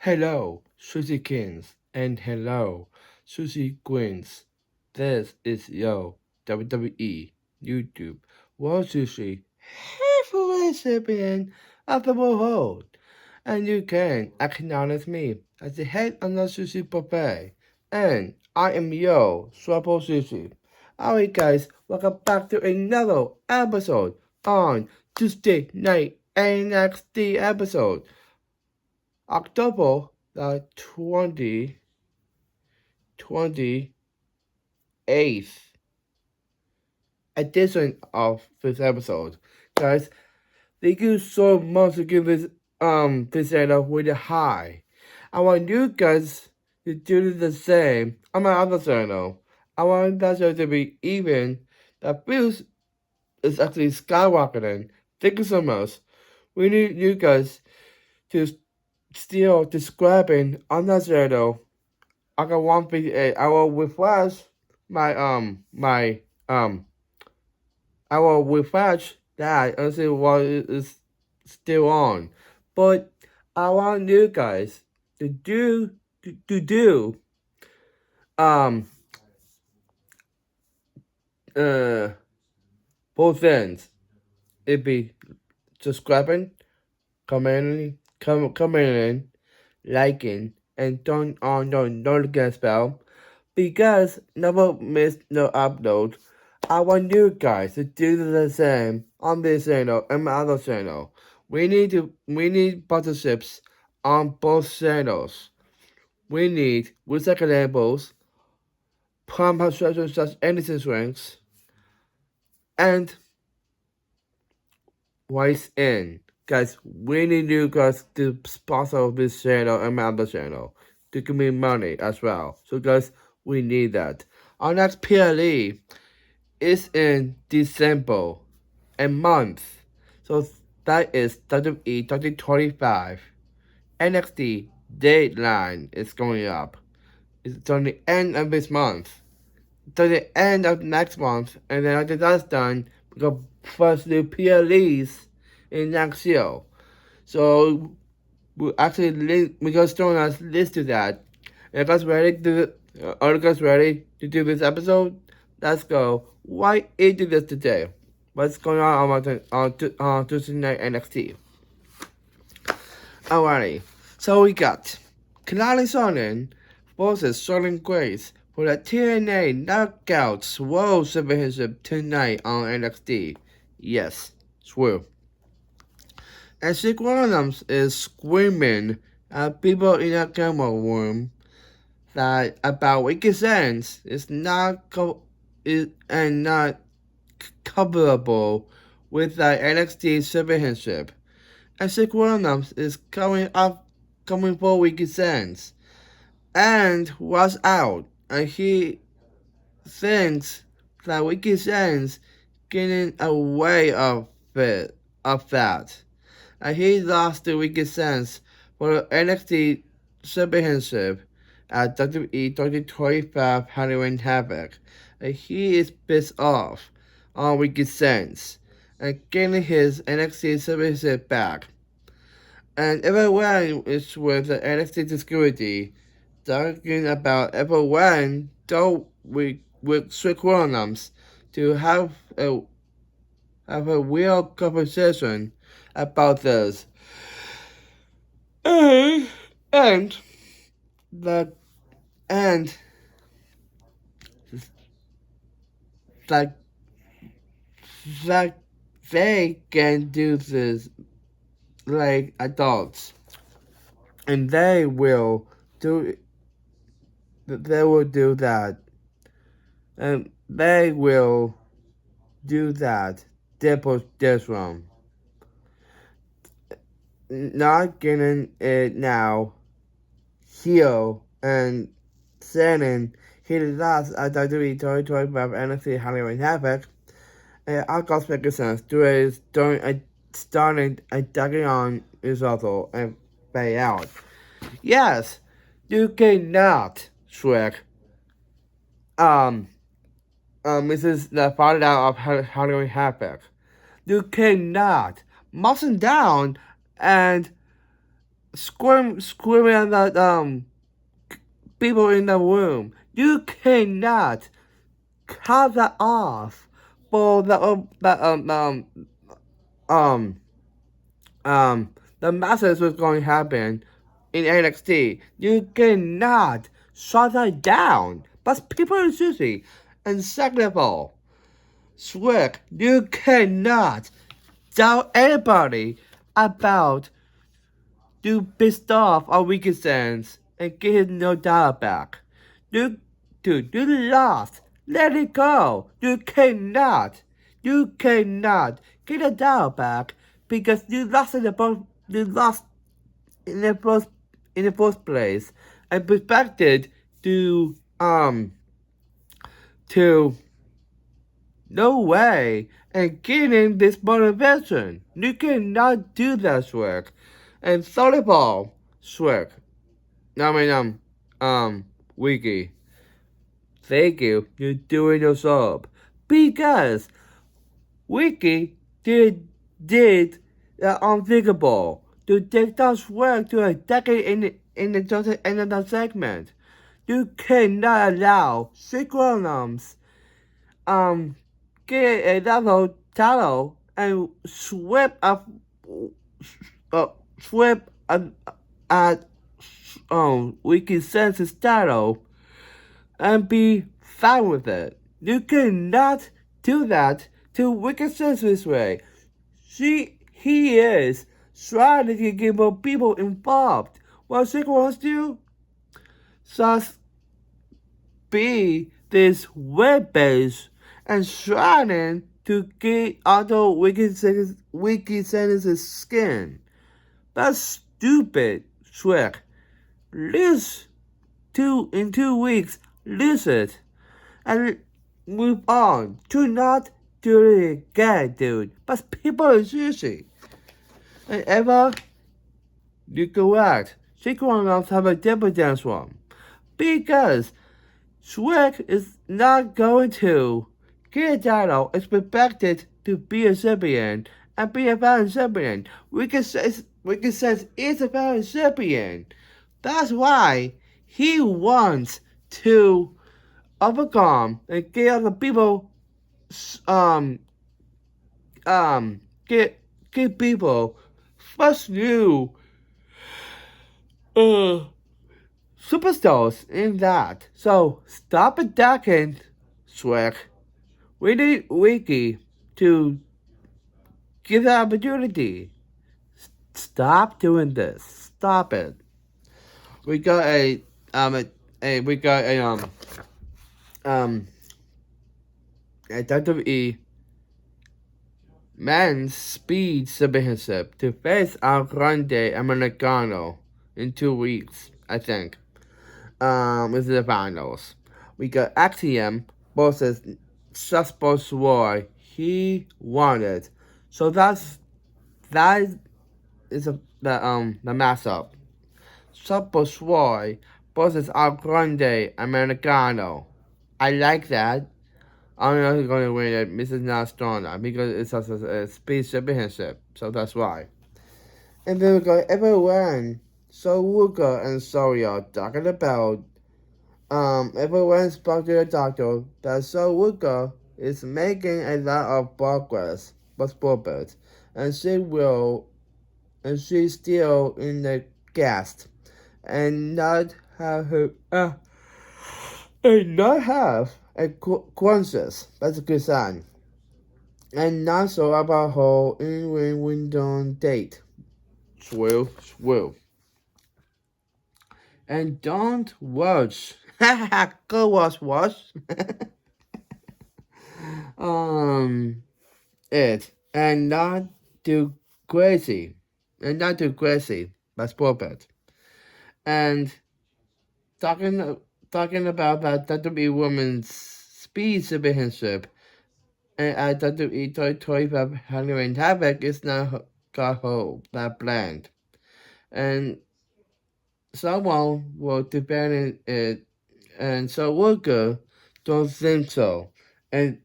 Hello, Sushi Kings, and hello, Sushi Queens. This is your WWE YouTube World Sushi Heavyweight Champion of the world, and you can acknowledge me as the head of the sushi buffet, and I am your Swappo Sushi. Alright guys, welcome back to another episode on Tuesday Night NXT episode. October the 28th edition of this episode. Guys, thank you so much for giving this channel with a high. I want you guys to do the same on my other channel. I want that show to be even. The views is actually skyrocketing. Thank you so much. We need you guys to still subscribing on that channel. I got 158. I will refresh I will refresh that and see what is still on. But I want you guys to do um both things. It be subscribing, commenting, liking, and turn on the notification bell because never miss no upload. I want you guys to do the same on this channel and my other channel. We need partnerships on both channels. We need recyclables, prime construction such anything strengths, and Wise in. Guys, we need you guys to sponsor this channel and my other channel to give me money as well. So guys, we need that. Our next PLE is in December, a month. So that is WWE 2025. NXT deadline is going up. It's on the end of this month. To the end of next month, and then after that's done, we go first do PLEs in next year. So we actually we go start us list to that. Are you guys ready to do this episode? Let's go. Why into this today? What's going on Tuesday night NXT? Alrighty. So we got Kalani Sonnen versus Charlotte Grace for the TNA Knockouts World Championship tonight on NXT. Yes, true. And Sick Williams is screaming at people in the camera room that about Wicked Sense is not not coverable with the NXT Championship. And Sick Williams is coming for Wicked Sense and was out, and he thinks that Wicked Sense getting away of that. And he lost the Wicked Sense for the NXT Championship at WWE 2025 Halloween Havoc. And he is pissed off on Wicked Sense and getting his NXT Championship back. And everyone is with the NXT security talking about everyone don't with Strick Williams to have a real conversation about this. And the and like that they can do this like adults, and they will do that, and they will do that. This one. Not getting it now. Heel and saying he lost at WWE 2025 NXT Halloween Havoc. And our Gospel Sense starting attacking on his author and pay out. Yes, you cannot, Shrek. This is the father out of Halloween Havoc. You cannot muscle down and screaming at the people in the room. You cannot cut that off for um um the message was going to happen in NXT. You cannot shut that down. But people are Susie. And second of all, Swick, you cannot tell anybody about to pissed off on weekend sense and get his no dollar back. You lost. Let it go. You cannot get a dollar back because you lost you lost in the first place and expected to no way and getting this motivation. You cannot do that, Shrek. And sorry, Paul, Shrek. I mean, Wiki. Thank you. You're doing your job. Because Wiki did the unthinkable to take down Shrek to a decade in the end of the segment. You cannot allow Synchronums get another title and sweep at Wiki Sense's title and be fine with it. You cannot do that to Wiki Sense this way. He is trying to get more people involved. What Synchro wants to do? Just be this web base and trying to get under Wiki Sense's skin. That's stupid, Shrek. In 2 weeks, lose it. And move on. Do not do it again, dude. But people are easy. And ever, you're correct. Synchronous have a different dance one. Because Shrek is not going to get a title. It's expected to be a champion and be a valid champion. Wicked says it's a valid champion. That's why he wants to overcome and get other people get people first new superstars in that. So stop attacking Shrek. We need Wiki to give the opportunity. Stop doing this. Stop it. We got a WWE men's speed championship to face Al Grande Americano in 2 weeks, I think. This is the finals. We got Axiom versus Suspect Roy. He won it. So that is the matchup. Suspect Roy versus Al Grande Americano. I like that. I don't know who's going to win it. Mrs. Not Stronger because it's a speed championship. So that's why. And then we got everyone. So Luca and Soria talking about everyone spoke to the doctor that So Luca is making a lot of progress with Robert and she's still in the cast and not have her and not have a conscience. That's a good sign. And not so about her in-ring window date. Swell. And don't watch. Go watch. It. And not too crazy. That's perfect. And talking about that WWE Women's Speed Championship and at WWE 25 Halloween Havoc is not got hold that blend. And someone will defend it, and so Luca don't think so. And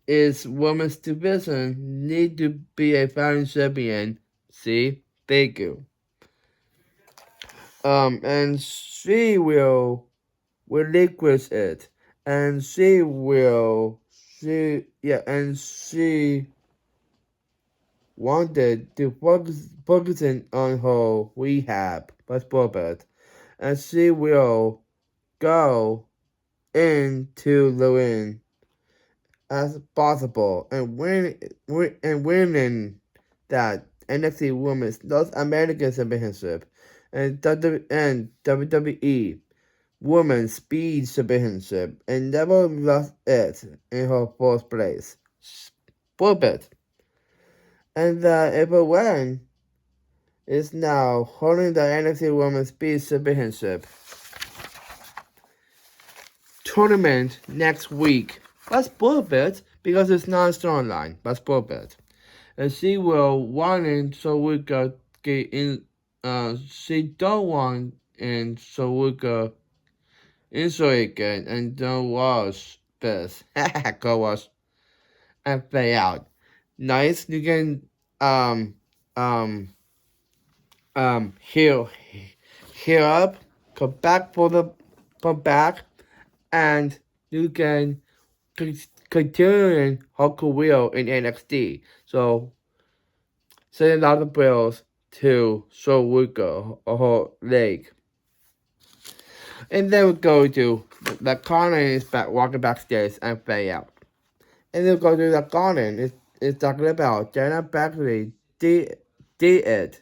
its women's division need to be a founding champion. See? Thank you. And she will relinquish it, and she wanted to focusing on her rehab passport, and she will go into the ring as possible and winning that NXT Women's North American Championship and WWE Women's Speed Championship and never lost it in her first place. Pulpit. And the April Wayne is now holding the NXT Women's Speed Championship tournament next week. But Pulpit because it's not a storyline, but Pulpit. And she will want it so we could get in. She don't want and so we could enjoy again and don't watch this. Go watch and play out. Nice, you can um heal up, come back, and you can continue her career in NXT. So send a lot of bills to Showuka or her leg. And then we go to the Conan is back walking backstage and fade out. And then we go to the Conan is talking about Dana Baxley did it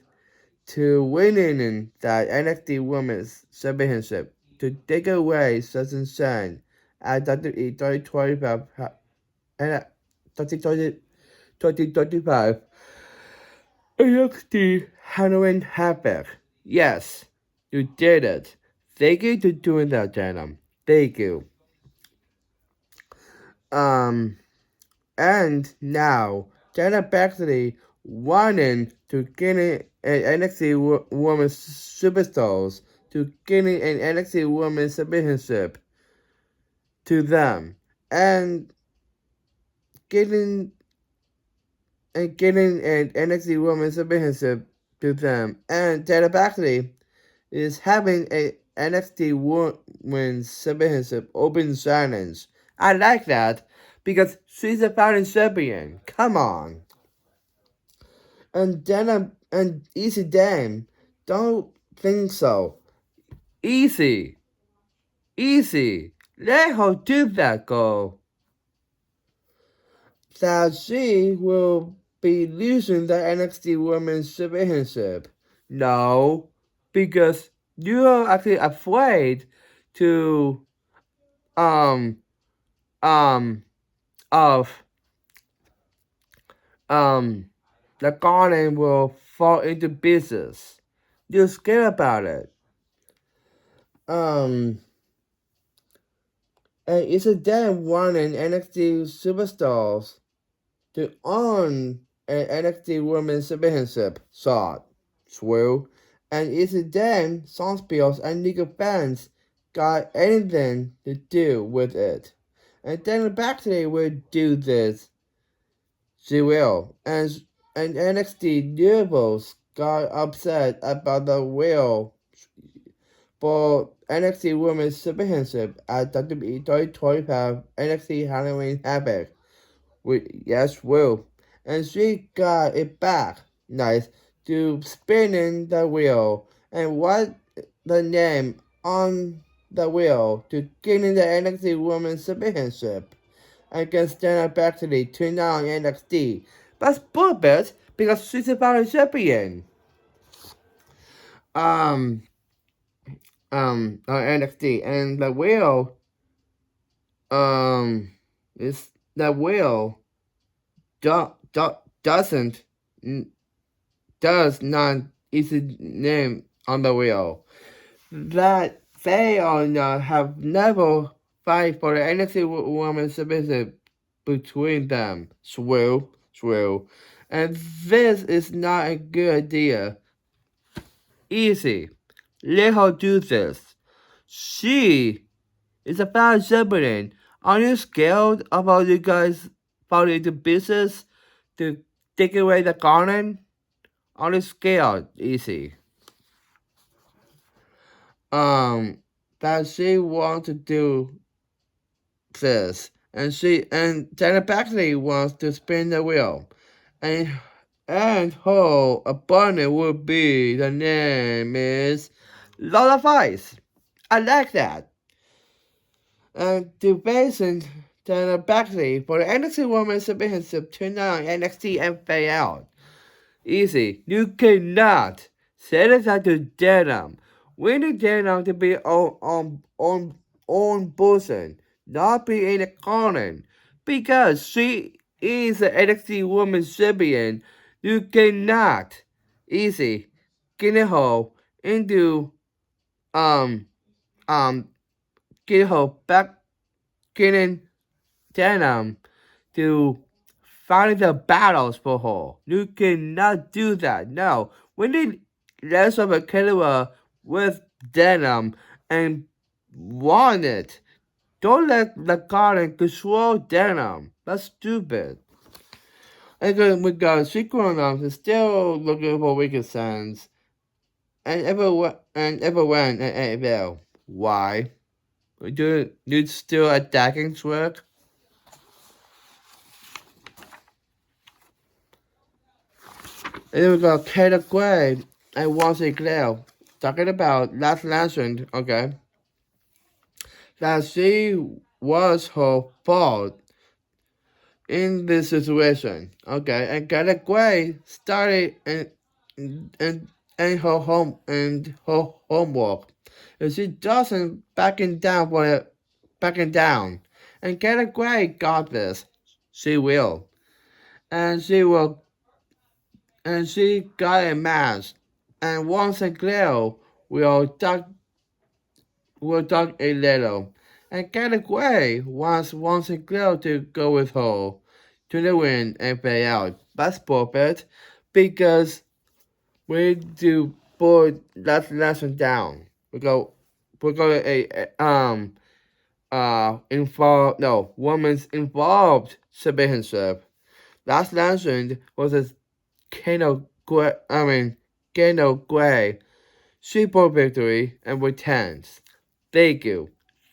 to winning that NXT Women's Championship to take away Susan Shan at WWE 2025 and 2025 NXT Halloween Havoc. Yes, you did it. Thank you for doing that, Dana. Thank you. And now Dana Baxley wanting to get an NXT Women's Superstars to getting an NXT Women's Championship to them and getting an NXT Women's Championship to them. And Dana Baxley is having a NXT Women's Championship open challenge. I like that because she's a founding champion. Come on. And Dana and Easy Dan don't think so. Easy. Let her do that, girl. That she will be losing the NXT Women's Championship. No, because you're actually afraid to of the garden will fall into pieces. You're scared about it. And it's a damn wanting NXT superstars to own an NXT Women's Championship shot. True. And it's a damn Sunspills and League of fans got anything to do with it. And then Baxley will do this. She will. And NXT Rebels got upset about the will for NXT Women's Championship at WWE 2025 NXT Halloween Havoc. Yes, will. And she got it back. Nice. To spinning the wheel. And what the name on the wheel to getting the NXT Women's Championship against Dana Baxley tonight on NXT. That's bullshit because she's a founding champion. On NXT and the wheel is the wheel does not is the name on the wheel that they are not have never fight for the NXT Women's Championship between them. True. And this is not a good idea. Easy. Let her do this. She is a found champion. Are you scared about you guys falling into business to take away the garden? Are you scared? Easy. that she wants to do this, and Janet Baxley wants to spin the wheel, and her opponent will be the name is Lola Vice. I like that. And the basin Janet Baxley for the NXT Women's Championship tonight on NXT and fade out. Easy. You cannot set aside to Denim. We need Denim to be on person, not be in a corner. Because she is an NXT Women's Champion. You cannot easy get a hole into um get a hole back getting Denim to fighting the battles for her. You cannot do that. No. We need less of a caliber with Denim and want it. Don't let the garden control Denim. That's stupid. And then we got Sequel is still looking for weaker sense. And ever went at AFL. Why? Do you still attacking work? And then we got Kayla Gray and Wesley Clare talking about last lesson, okay, that she was her fault in this situation, okay, and Kayla Gray started in her home and her homework, and she doesn't backing down for it, backing down, and Kayla Gray got this, she will, and she will and she got a mask. And once Sinclair will talk a little. And get away wants Sinclair to go with her to the win and pay out. That's perfect because we do put that lesson down. We go involved no woman's involved championship. Last lesson was a Kano Gray, Super Victory, and returns. Thank you.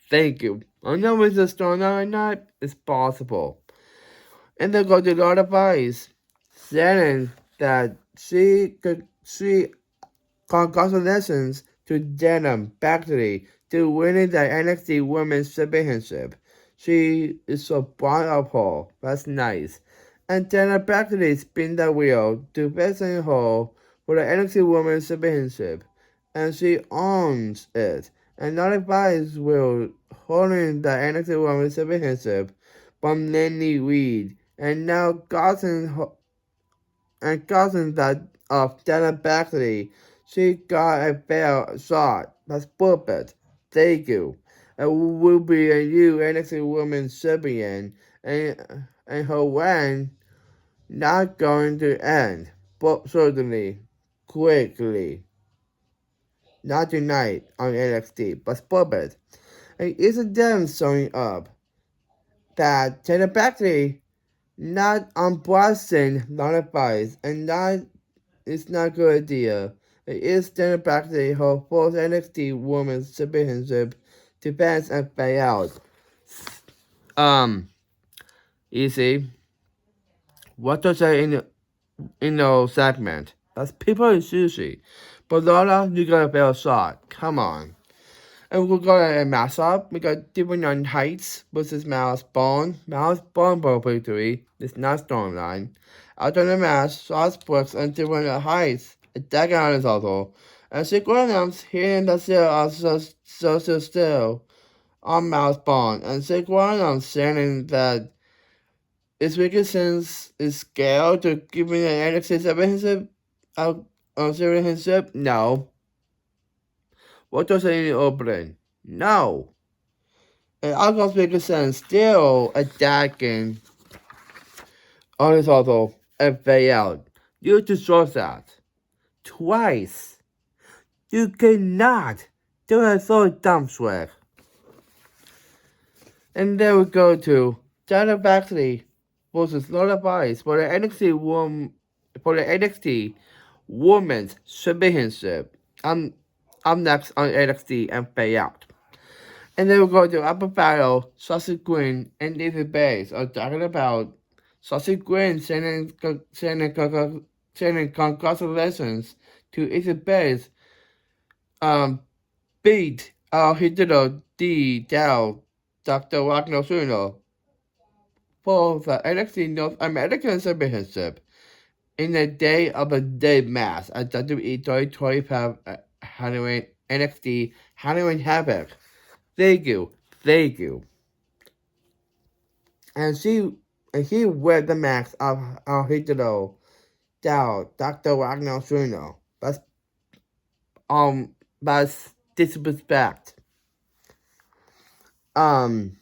Thank you. I know it's a storyline or not, it's possible. And then go to Lord of Ice, saying that she congratulations to Denim Factory to winning the NXT Women's Championship. She is so proud of her. That's nice. And Denim Factory spin the wheel to present her for the NXT Women's Championship. And she owns it. And notifies will holding the NXT Women's Championship from Lenny Reed. And now cousin that of Dana Baxley. She got a fair shot. That's perfect. Thank you. And will be a new NXT Women's Champion, and her reign not going to end, but certainly quickly. Not tonight on NXT, but perfect. And isn't them showing up that Dana Baxley not on Boston notifies and not it's not a good idea. It is standard practice her first NXT Women's Championship defense and payout. Easy. What to say in the segment? That's people in sushi. But Lola, you got a fair shot. Come on. And we got a matchup. We got Different on Heights versus Mouse Bone. Mouse Bone for victory. It's not storyline. After the match, Sauce Brooks and Different Heights attacking on his auto. And she Williams hitting the seal of social still on Mouse Bone. And she Williams saying that it's Wilkinson's is scared to give me an NXT championship. Championship? No. What does it in the opening? No. And August Wilkinson still attacking on his auto and fade out. You deserve that. Twice. You cannot do a third dumb swag. And then we go to Dana Baxley versus Lola Vice for the NXT Women's Championship. up next on NXT and Pay Out. And then we're going to Upper Battle, Sausage Green, and David Bays are talking about Sausage Green sending congratulations to Ethan Bays beat Hideo D. Dow, Dr. Wagner Jr. for the NXT North American Championship in the Day of the Day match at WWE 2025 Halloween NXT Halloween Havoc. Thank you. Thank you. And he wear the mask of Hideo Dow, Dr. Wagner Jr. That's disrespect. And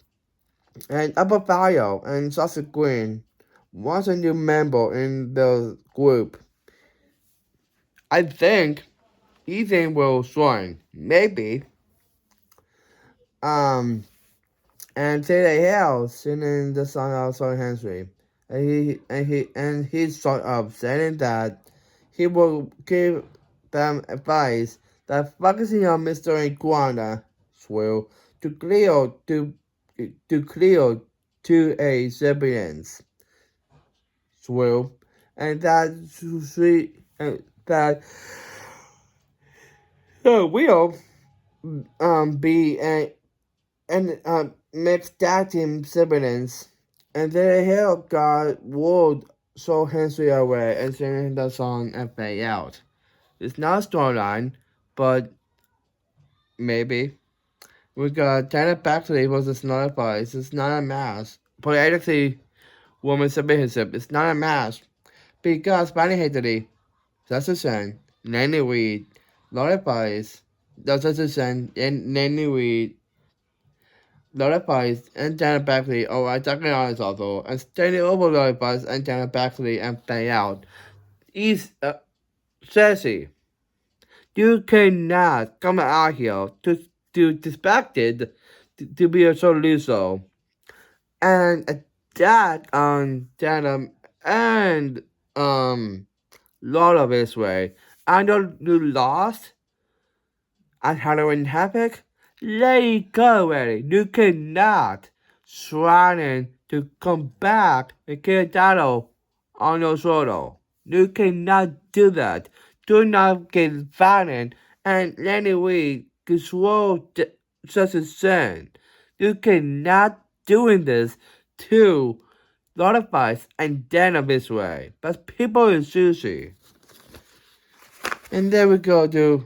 Upper Fire and Sasha Green was a new member in the group. I think Ethan will join. Maybe. And Taylor Hale singing the song of Song Henry. He's sort of saying that he will give them advice that focusing on Mr. Iguana will to clear to a siblings will and that will be and mixed that team siblings and they help God would so Henry away and singing the song and fade out. It's not a storyline, but maybe. We got Janet Baxley versus Notifies. It's not a match. Politically, women's championship. It's not a match. Because Bunny Hately, that's a son. Nanny Reed, Notifies. That's a son. And Nanny Reed, Notifies, and Janet Baxley. Oh, I talking honest also. And standing over Notifies and Janet Baxley and fade out. Is Cersei. You cannot come out here to distracted to be a solution and attack on Chatham and Lord of Israel. I know you lost at Halloween Havoc. Let it go already. You cannot trying to come back and get a title on your shoulder. You cannot do that. Do not get violent and anyway control such a sin. You cannot doing this to notifies and then of this way. But people is sushi. And then we go to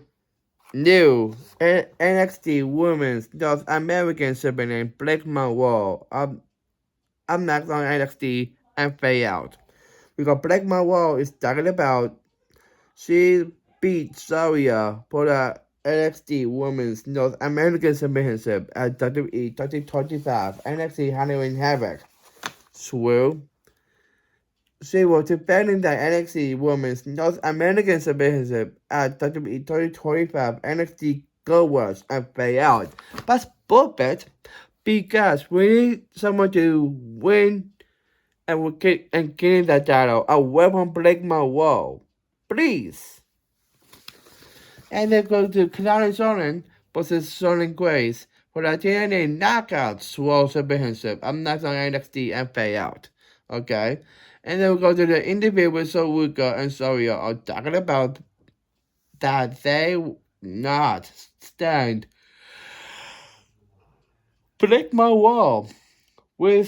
new NXT Women's North American Champion Blake Monroe. I'm next on NXT and fade out. We got Blake Monroe is talking about she beat Saria for the NXT Women's North American Championship at WWE 2025 NXT Halloween Havoc. So, she was defending the NXT Women's North American Championship at WWE 2025 NXT Gold Rush and fade out. That's bullshit because we need someone to win and getting that title away from Blake Monroe. Please. And then go to Canadian Sonnen versus Sonnen Grace for the TNA Knockouts World Championship. I'm not on NXT and fade out. Okay? And then we go to the interview with Soruka and Soria are talking about that they not stand break my wall with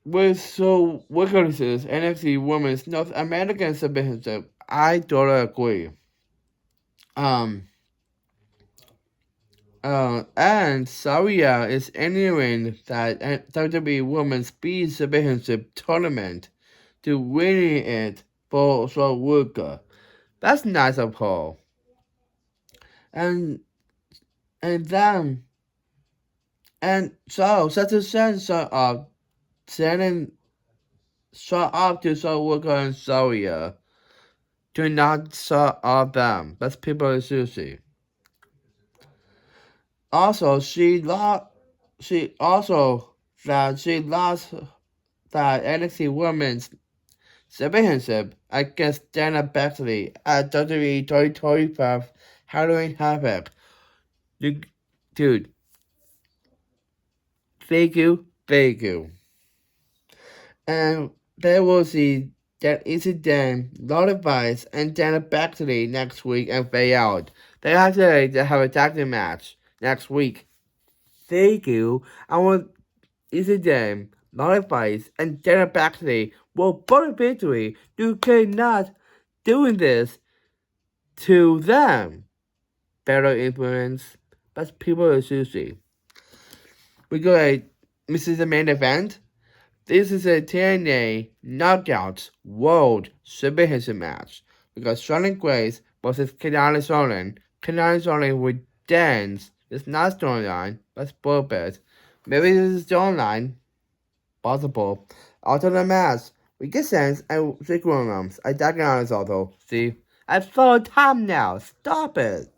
weaknesses NXT Women's North American Championship. I don't agree. And Saria is entering that WWE Women's Speed Championship tournament to winning it for Soruka. That's nice of her. And then so such a sense of sending shut up to Soruka and Saria to not shut up them. That's people in sushi. Also, she lost that NXT Women's Championship against Dana Baxley at WWE 2025 Halloween Havoc. Dude, thank you, thank you. And there will see that incident notifies and then back to the next week and fade out. They have to have a tag team match next week. Thank you. I want incident notifies and then back to the will both victory. You cannot doing this to them. Better influence. But people are sushi. We go like this is the main event. This is a TNA Knockouts World Championship match because Charlotte Grace versus Kanali Sonnen. Kanali Sonnen would dance. It's not storyline, but purpose. Maybe this is storyline. Possible. After the match, we get sense and sequence. I died on this auto. See? I've followed time now. Stop it.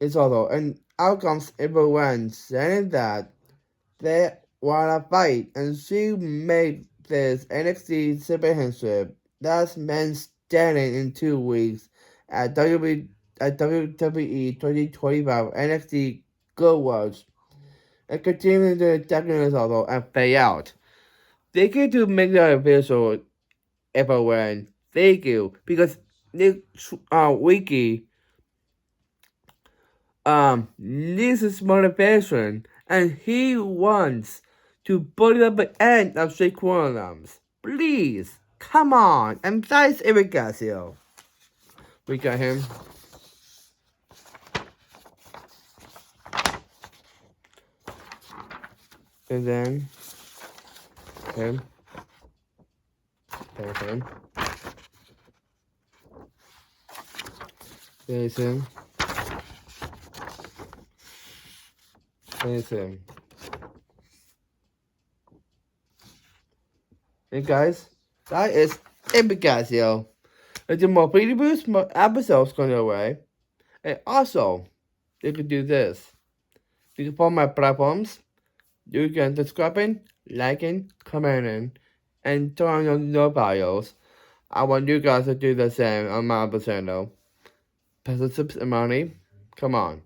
It's auto. And out comes everyone saying that they wanna fight, and she made this NXT championship last man standing in 2 weeks at WWE 2025 NXT Go Watch and continue to technical auto and fade out. Thank you to make that official everyone. Thank you because Nick Wiki needs his motivation and he wants to put up an end of Shake Williams. Please, come on, and that's Eric Garcia. We got him. And then him. There's him. There's him. There's him. Hey guys, that is Epic Garcia. There's more previews, more episodes going away. And also, you can do this. You can follow my platforms. You can subscribing, liking, commenting, and turn on your bios. I want you guys to do the same on my other channel. Passive and money. Come on.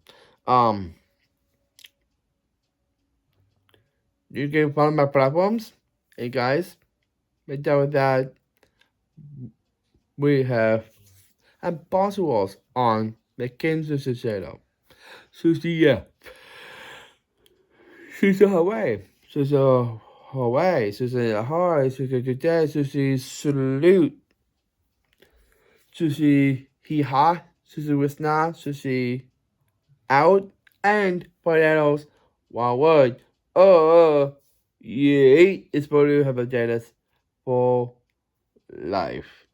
You can follow my platforms. Hey guys, without that, we have impossibles on the Kansas channel. So yeah. She's Hawaii. She's Hawaii. She's Hawaii. She's today. She's salute. She's he ha. She's wisna. She's out and potatoes. One word. Yeah. It's for you have a jealous for life.